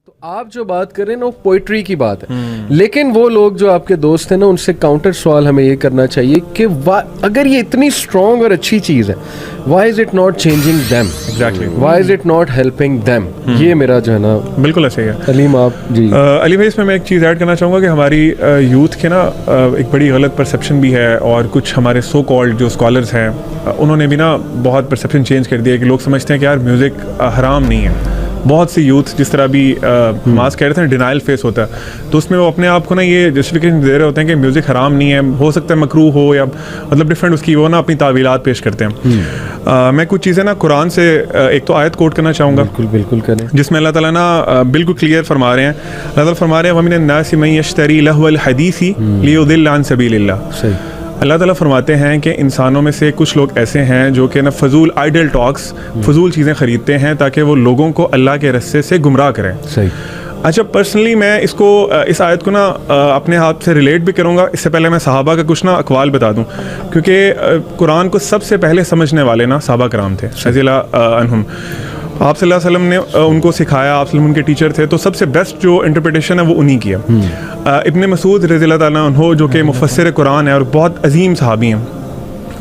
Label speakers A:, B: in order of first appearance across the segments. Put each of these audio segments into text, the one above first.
A: تو آپ جو بات کر رہے ہیں نا وہ پوئٹری کی بات ہے, لیکن وہ لوگ جو آپ کے دوست ہیں نا ان سے کاؤنٹر سوال ہمیں یہ کرنا چاہیے کہ اگر یہ اتنی اسٹرانگ اور اچھی چیز ہے, why is it not changing them, why is it not helping them. یہ میرا جو ہے نا
B: بالکل ایسے ہی ہے.
A: علیم آپ جی
B: علی بھائی اس میں ایک چیز ایڈ کرنا چاہوں گا کہ ہماری یوتھ کے نا ایک بڑی غلط پرسیپشن بھی ہے, اور کچھ ہمارے سو کالڈ جو اسکالرز ہیں انہوں نے بھی نا بہت پرسیپشن چینج کر دیا کہ لوگ سمجھتے ہیں کہ یار میوزک حرام نہیں ہے. بہت سی یوتھ جس طرح بھی ماس کہہ رہے تھے ڈینائل فیس ہوتا ہے, تو اس میں وہ اپنے آپ کو نا یہ جسٹیفیکیشن دے رہے ہوتے ہیں کہ میوزک حرام نہیں ہے, ہو سکتا ہے مکروہ ہو یا مطلب ڈفرینٹ اس کی وہ نا اپنی تعویلات پیش کرتے ہیں. میں کچھ چیزیں نا قرآن سے ایک تو آیت کوٹ کرنا چاہوں گا,
A: بالکل کریں,
B: جس میں اللہ تعالیٰ نا بالکل کلیئر فرما رہے ہیں. اللہ تعالیٰ فرما رہے ہیں وَمِنَ النَّاسِ مَن يَشْتَرِي لَهْوَ الْحَدِيثِ لِيُضِلَّ عَن سَبِيلِ اللَّهِ.
A: صحیح.
B: اللہ تعالیٰ فرماتے ہیں کہ انسانوں میں سے کچھ لوگ ایسے ہیں جو کہ نا فضول آئیڈل ٹاکس, فضول چیزیں خریدتے ہیں تاکہ وہ لوگوں کو اللہ کے رستے سے گمراہ کریں.
A: صحیح.
B: اچھا پرسنلی میں اس آیت کو نا اپنے ہاتھ سے ریلیٹ بھی کروں گا. اس سے پہلے میں صحابہ کا کچھ نا اقوال بتا دوں, کیونکہ قرآن کو سب سے پہلے سمجھنے والے نا صحابہ کرام تھے رضی اللہ عنہم. آپ صلی اللہ علیہ وسلم نے ان کو سکھایا, آپ صلی اللہ علیہ وسلم ان کے ٹیچر تھے, تو سب سے بیسٹ جو انٹرپریٹیشن ہے وہ انہی کی ہے. ابن مسعود رضی اللہ تعالیٰ عنہ جو کہ مفسر قرآن ہے اور بہت عظیم صحابی ہیں,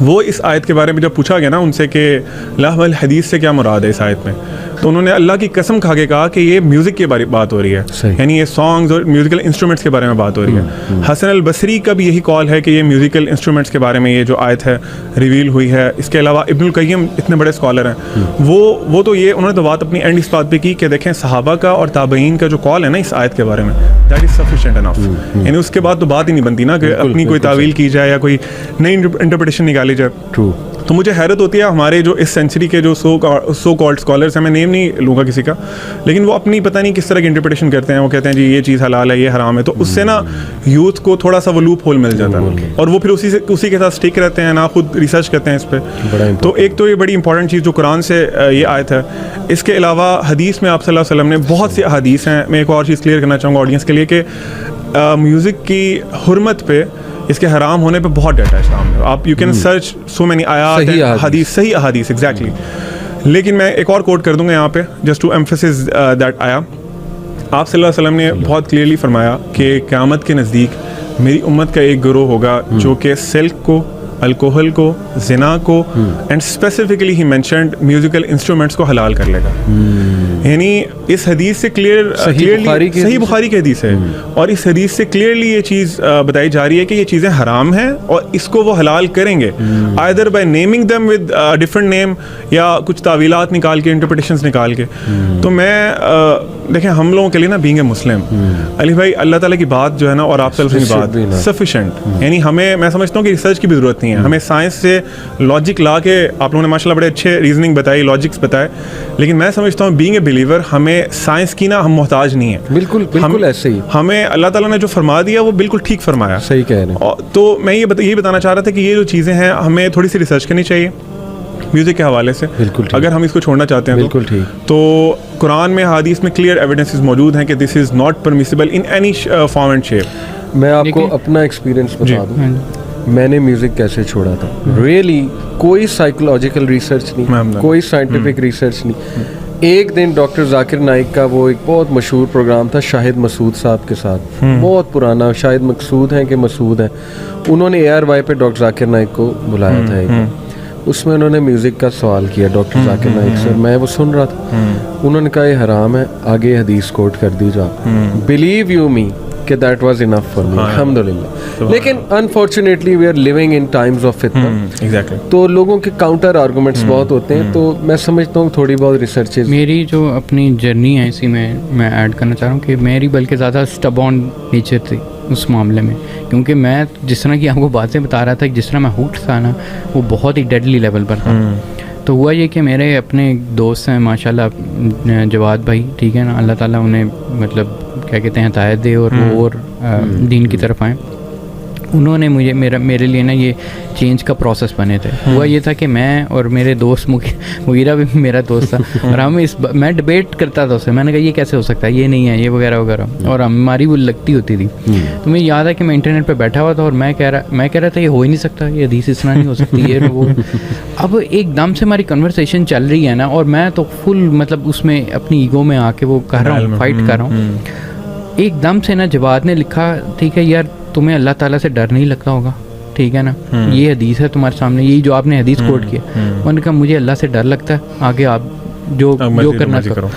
B: وہ اس آیت کے بارے میں جب پوچھا گیا نا ان سے کہ لہو الحدیث سے کیا مراد ہے اس آیت میں, تو انہوں نے اللہ کی قسم کھا کے کہا کہ یہ میوزک کے بارے بات ہو رہی ہے, یعنی یہ سانگز اور میوزیکل انسٹرومنٹس کے بارے میں بات ہو رہی ہے. حسن البصری کا بھی یہی قول ہے کہ یہ میوزیکل انسٹرومنٹس کے بارے میں یہ جو آیت ہے ریویل ہوئی ہے. اس کے علاوہ ابن القیم اتنے بڑے اسکالر ہیں, وہ تو یہ انہوں نے تو بات اپنی اینڈ اس بات پہ کی کہ دیکھیں صحابہ کا اور تابعین کا جو قول ہے نا اس آیت کے بارے میں دیٹ از سفیشینٹ انف, یعنی اس کے بعد تو بات ہی نہیں بنتی نا کہ اپنی کوئی تعویل کی جائے یا کوئی نئی انٹرپریٹیشن نکالی جائے. ٹرو. تو مجھے حیرت ہوتی ہے ہمارے جو اس سینچری کے جو سو کالڈ اسکالرس ہیں, میں نیم نہیں لوں گا کسی کا, لیکن وہ اپنی پتہ نہیں کس طرح کی انٹرپریٹیشن کرتے ہیں. وہ کہتے ہیں جی یہ چیز حلال ہے, یہ حرام ہے, تو اس سے نا یوتھ کو تھوڑا سا وہ لوپ ہول مل جاتا ہے, اور وہ پھر اسی کے ساتھ اسٹک رہتے ہیں, نہ خود ریسرچ کرتے ہیں اس پہ. تو ایک تو یہ بڑی امپورٹنٹ چیز جو قرآن سے یہ آیت ہے. اس کے علاوہ حدیث میں آپ صلی اللہ علیہ وسلم نے بہت سی احادیث ہیں. میں ایک اور چیز کلیئر کرنا چاہوں گا آڈینس کے لیے کہ میوزک کی حرمت پہ, اس کے حرام ہونے پہ بہت ڈیٹا ہے اسلام میں. آپ you can search so many آیات, حدیث, صحیح احادیث ایگزیکٹلی. لیکن میں ایک اور کوٹ کر دوں گا یہاں پہ جسٹ ٹو ایمفسس دیٹ آیا. آپ صلی اللہ علیہ وسلم نے بہت کلیئرلی فرمایا کہ قیامت کے نزدیک میری امت کا ایک گروہ ہوگا جو کہ سلک کو, الکوہل کو, زنا کو and specifically he mentioned musical instruments کو حلال کر لے گا. یعنی اس حدیث سے کلیئرلی, صحیح بخاری کی حدیث ہے, اور اس حدیث سے کلیئرلی یہ چیز بتائی جا رہی ہے کہ یہ چیزیں حرام ہیں اور اس کو وہ حلال کریں گے either by naming them with different name یا کچھ تعویلات نکال کے, انٹرپریٹیشنز نکال کے. تو میں دیکھیں ہم لوگوں کے لیے نا بینگ اے مسلم, علی بھائی اللہ تعالیٰ کی بات جو ہے نا اور آپ صلی اللہ علیہ وسلم کی بات سفیشینٹ, یعنی میں سمجھتا ہوں کہ ریسرچ کی بھی ضرورت نہیں ہے. ہمیں سائنس سے لاجک لا کے آپ لوگوں نے ماشاء اللہ بڑے اچھے ریزننگ بتائی, لاجکس بتائے, لیکن میں سمجھتا ہوں بینگ اے بلیور ہمیں سائنس کی نا ہم محتاج نہیں ہیں.
A: بالکل ایسے ہی
B: ہمیں اللہ تعالیٰ نے جو فرما دیا وہ بالکل ٹھیک فرمایا.
A: صحیح کہہ رہے ہیں.
B: تو میں یہ بتانا چاہ رہا تھا کہ یہ جو چیزیں ہیں ہمیں تھوڑی سی ریسرچ کرنی چاہیے میوزک کے حوالے سے, اگر ہم اس کو چھوڑنا چاہتے ہیں. بالکل ٹھیک. تو قرآن میں حدیث میں کلیئر ایویڈنسز موجود ہیں کہ this is not permissible in any form and shape.
A: میں آپ کو اپنا ایکسپیرینس بتا دوں, میں نے میوزک کیسے چھوڑا تھا. ریئلی کوئی سائیکولوجیکل ریسرچ نہیں, کوئی سائنٹیفک ریسرچ نہیں. ایک دن ڈاکٹر ذاکر نائک کا وہ ایک بہت مشہور پروگرام تھا شاہد مسعود صاحب کے ساتھ, بہت پرانا, شاہد مقصود ہیں کہ مسعود ہیں, انہوں نے ARY پہ ڈاکٹر ذاکر نائک کو بلایا تھا ایک. اس میں انہوں نے میوزک کا سوال کیا ڈاکٹر ذاکر نائک سے, میں وہ سن رہا تھا. انہوں نے کہا یہ حرام ہے, آگے حدیث کوٹ کر دی جا. بلیو یو می کہ that was enough for me, الحمدللہ. لیکن unfortunately we are living in times of فتنہ, تو لوگوں کے کاؤنٹر آرگومنٹس بہت ہوتے ہیں. تو میں سمجھتا ہوں تھوڑی بہت ریسرچز.
C: میری جو اپنی جرنی ہے اسی میں ایڈ کرنا چاہ رہا ہوں کہ میری بلکہ زیادہ اسٹبون نیچر تھی اس معاملے میں, کیونکہ میں جس طرح کی آپ کو باتیں بتا رہا تھا, جس طرح میں ہوٹ تھا نا وہ بہت ہی ڈیڈلی لیول پر تھا. تو ہوا یہ کہ میرے اپنے دوست ہیں ماشاء اللہ, جواد بھائی, ٹھیک ہے نا, اللہ تعالیٰ انہیں مطلب کیا کہتے ہیں ہدایت دے اور وہ اور دین کی طرف آئیں. انہوں نے مجھے میرے لیے نا یہ چینج کا پروسیس بنے تھے. ہوا یہ تھا کہ میں اور میرے دوست مغیرہ بھی میرا دوست تھا, اور ہم میں ڈبیٹ کرتا تھا اس سے. میں نے کہا یہ کیسے ہو سکتا ہے, یہ نہیں ہے, یہ وغیرہ وغیرہ, اور ہماری وہ لگتی ہوتی تھی. تو مجھے یاد ہے کہ میں انٹرنیٹ پہ بیٹھا ہوا تھا اور میں کہہ رہا تھا یہ ہو ہی نہیں سکتا, یہ حدیث اس طرح نہیں ہو سکتی, یہ وہ. اب ایک دم سے ہماری کنورسیشن چل رہی ہے نا, اور میں تو فل مطلب اس میں اپنی ایگو میں آ کے وہ کر رہا ہوں, فائٹ کر رہا ہوں. ایک دم سے نا جواد نے لکھا, ٹھیک ہے یار تمہیں اللہ تعالیٰ سے ڈر نہیں لگتا ہوگا, ٹھیک ہے نا, یہ حدیث ہے تمہارے سامنے, یہی جو آپ نے حدیث کوٹ کیا. انہوں نے کہا مجھے اللہ سے ڈر لگتا ہے, آگے آپ جو کرنا کرو.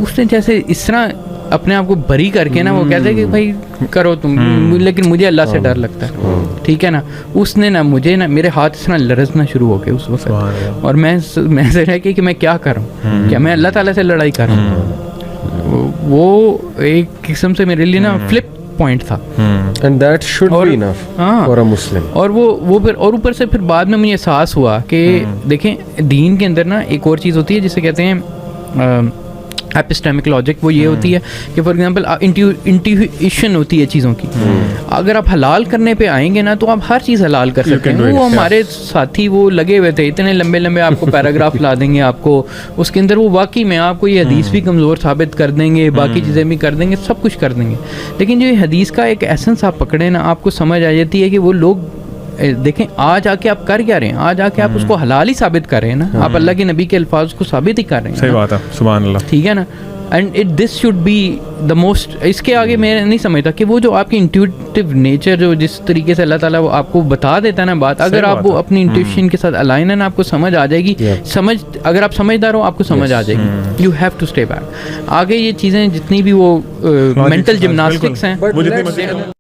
C: اس نے جیسے اس طرح اپنے آپ کو بری کر کے نا وہ کہتے ہیں کہ بھائی کرو تم, لیکن مجھے اللہ سے ڈر لگتا ہے, ٹھیک ہے نا. اس نے نا مجھے نا میرے ہاتھ اس طرح لرزنا شروع ہو گئے اس وقت, اور میں سے رہ کے کہ میں کیا کروں, کیا میں اللہ تعالیٰ سے لڑائی کر رہا ہوں. وہ ایک قسم سے میرے لیے نا فلپ پوائنٹ تھا.
A: And that should be enough for a Muslim.
C: اور وہ پھر اور اوپر سے پھر بعد میں مجھے احساس ہوا کہ دیکھیں دین کے اندر نا ایک اور چیز ہوتی ہے جسے کہتے ہیں ایپسٹیمک لاجک. وہ یہ ہوتی ہے کہ فار ایگزامپل انٹیویشن ہوتی ہے چیزوں کی. اگر آپ حلال کرنے پہ آئیں گے نا تو آپ ہر چیز حلال کر سکتے ہیں. وہ ہمارے ساتھی وہ لگے ہوئے تھے, اتنے لمبے لمبے آپ کو پیراگراف لا دیں گے آپ کو اس کے اندر, وہ واقعی میں آپ کو یہ حدیث بھی کمزور ثابت کر دیں گے, باقی چیزیں بھی کر دیں گے, سب کچھ کر دیں گے. لیکن جو یہ حدیث کا ایک ایسنس آپ پکڑیں نا, آپ کو سمجھ آ جاتی ہے کہ وہ لوگ دیکھیں آج آ کے آپ کر کیا رہے ہیں, آج آ کے آپ اس کو حلال ہی ثابت کر رہے ہیں نا, آپ اللہ کے نبی کے الفاظ کو ثابت ہی کر رہے ہیں.
B: صحیح بات ہے, سبحان اللہ,
C: ٹھیک ہے نا. And this should be the most. اس کے آگے میں نہیں سمجھتا کہ وہ جو آپ کی انٹیوٹیو نیچر جو جس طریقے سے اللہ تعالیٰ وہ آپ کو بتا دیتا ہے نا بات, اگر آپ وہ اپنی انٹیوشن کے ساتھ الائن ہے نا, آپ کو سمجھ آ جائے گی. اگر آپ سمجھدار ہو آپ کو سمجھ آ جائے گی. You have to stay back. آگے یہ چیزیں جتنی بھی وہ مینٹل جمناسٹکس ہیں